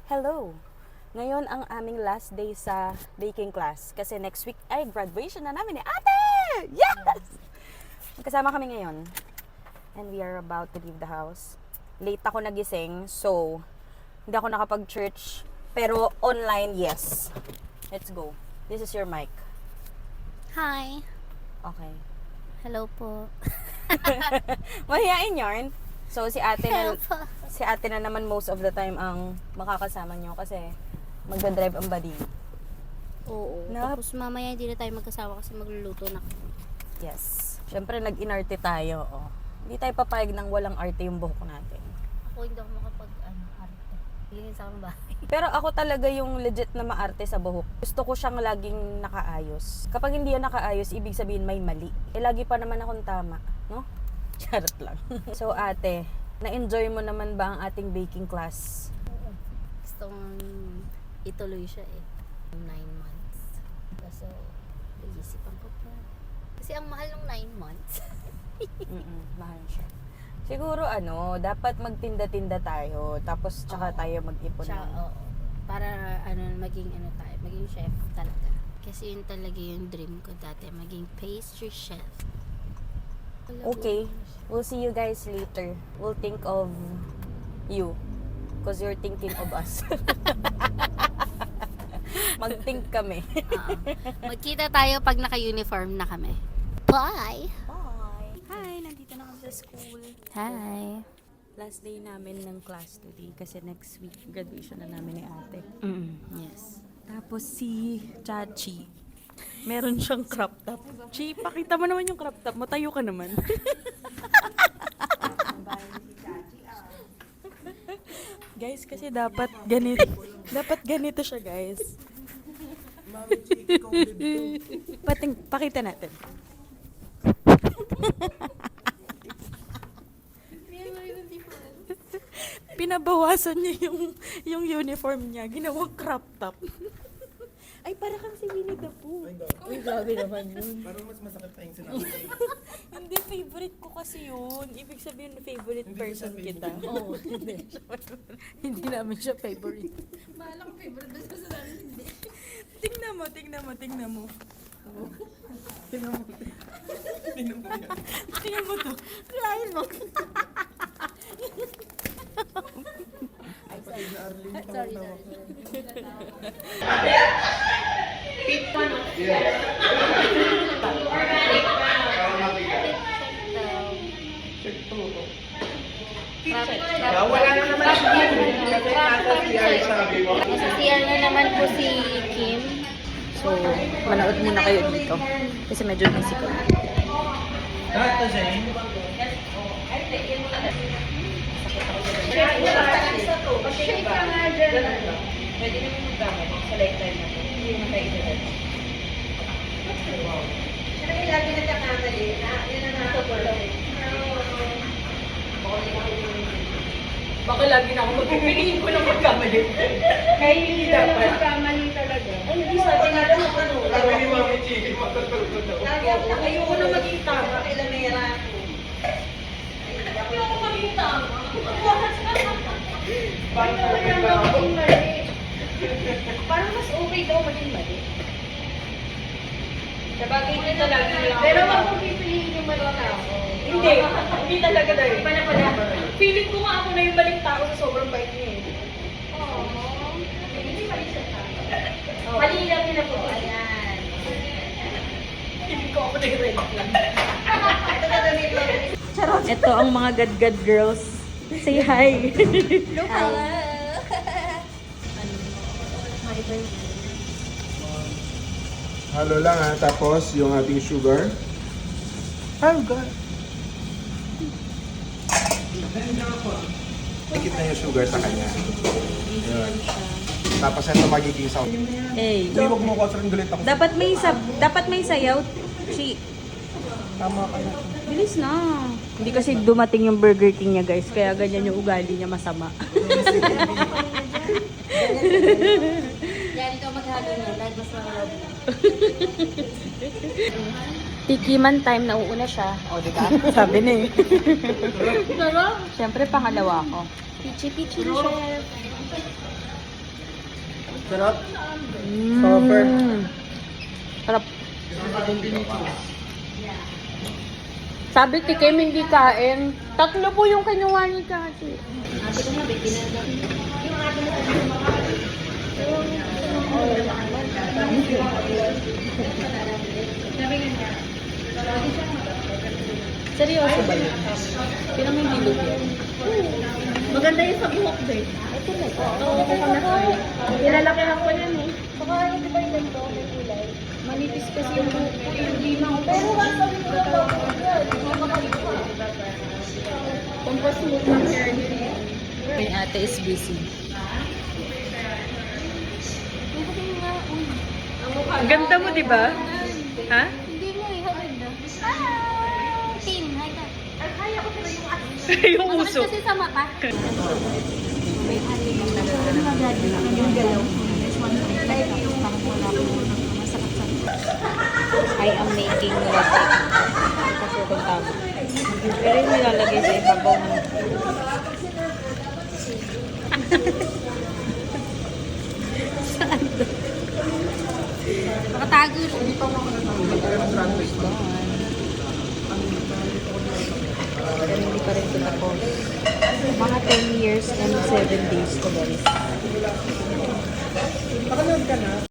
Hello! Ngayon ang aming last day sa baking class kasi next week ay graduation na namin ni Ate! Yes! Magkasama kami ngayon and we are about to leave the house. Late ako nagising so hindi ako nakapag-church pero online, yes. Let's go. This is your mic. Hi. Okay. Hello po. Mahihain yarn. So si ate Hello na, po. si ate na naman most of the time ang makakasama nyo kasi magdadrive ang body. Oo. Tapos mamaya hindi na tayo magkasama kasi magluluto na kami. Yes. Siyempre nag-inarte tayo. Oh. Hindi tayo papayag ng walang arte yung buhok natin. Ako hindi ako arte. Hilingin sa akong bahay. Pero ako talaga yung legit na maarte sa buhok. Gusto ko siyang laging nakaayos. Kapag hindi yan nakaayos, ibig sabihin may mali. Eh lagi pa naman akong tama, no? Charot lang. So ate, na-enjoy mo naman ba ang ating baking class? Oo. Gusto kong ituloy siya eh. 9 months. Kaso, nag-isipan ko pa. Kasi ang mahal ng 9 months. Mahal siya. Siguro dapat magtinda-tinda tayo. Tapos tsaka tayo mag-ipon. Oo. Para maging tayo, maging chef talaga. Kasi yun talaga yung dream ko dati, maging pastry chef. Okay. We'll see you guys later. We'll think of you. Because you're thinking of us. Mag-think kami. Magkita tayo pag naka-uniform na kami. Bye! Bye! Hi! Nandito na kami sa school. Hi! Last day namin ng class today. Kasi next week, graduation na namin ni ate. Yes. Tapos si Chachi. Meron siyang crop top. Chi, pakita mo naman yung crop top. Matayo ka naman. Guys, kasi dapat ganito siya, guys. Pakita natin. Pinabawasan niya yung uniform niya. Ginawang crop top. Ay, para kang si Winnie the Pooh. Uy, grabe naman yun. Parang mas masakit pa yung sinabi. Hindi, favorite ko kasi yun. Ibig sabihin, favorite person kita. Oo, hindi. Hindi namin siya favorite. Malang favorite na sa namin, hindi. Tingnan mo. Tingnan mo. Tingnan mo yan. Tingnan mo to. Kirahin mo. Kapatid na Arlene. Sorry. Wala na naman si Kim. Kasi nasa CR sabi mo. Nasa CR na naman po si Kim. So, manood muna kayo dito. Kasi medyo busy ko. Lahat na siya eh. Shake ka nga dyan. Pwede naman maggamit sa lifetime na to. Hindi naman tayo isa-set. Lagi nagkakamali. Yan ang nasa po lang. Baka lagi na ako magpipiliin ko lang magkamali. Kaya hindi dapat. Magkamali talaga. Ay, hindi sabi nga lang ako. Sabi ni Mami Chiki, matutulog daw. Lagi ako. Ayoko na maging tama. Kailanera ako. Ayoko maging tama. Parang mas okay daw maging mali. Sabagay na talaga lang. Pero wag mo pipiliin yung maling tao. Hindi. Hindi talaga dahil. Iba na pala. Feeling ko nga ako na yung maling tao sa sobrang bait niya eh. Oo. Hindi mali siya tao. Mali lang nila po. Ayan. Feeling ko ako na yung red lang. Ito ang mga gadgad girls. Say hi. Hello. Halo lang ha, tapos yung ating sugar. Oh God. Ikit na yung sugar sa kanya. Yun. Tapos ito magiging sound. Hey. Uy, huwag mo ko sa galit ako. Dapat may sayaw. Chi. Tama ka na. Bilis na. Hindi kasi dumating yung Burger King niya, guys. Kaya ganyan yung ugali niya masama. Yan ito maghalo niya. Dahil mas maharap. Tikiman time, nauuna siya. O, di ba? Sabi na eh. Sarap. Siyempre, pangalawa ako. Pichi-pichi chef. Sarap. Sober. Sarap. Sabi tikim hindi kain. 3 po yung kinuha ni Kati. Seryoso ba yun? Pinamimilog yan. Maganda yung sa buhok, babe. Ito na. Oo, nilalaki ko yan eh. Baka ano di ba yung ganito? May kulay. Manipis kasi yung buhok ko. Hindi na ako. Pero wala sa mga pampasmooth ng hair niya. Yung ate is busy. Ang ganda mo, di ba? Ha? Hindi nga eh, hagad na. Team, hi ka. Ay, kaya ko pero yung Yung uso. kasi sa mata. I am making latte. Kasi kung tama. Pero yung nilalagay sa ibabaw mo. Nakatago rin. Pero hindi pa rin ito tapos. Mga 10 years and 7 days to guys. Pakanood ka na.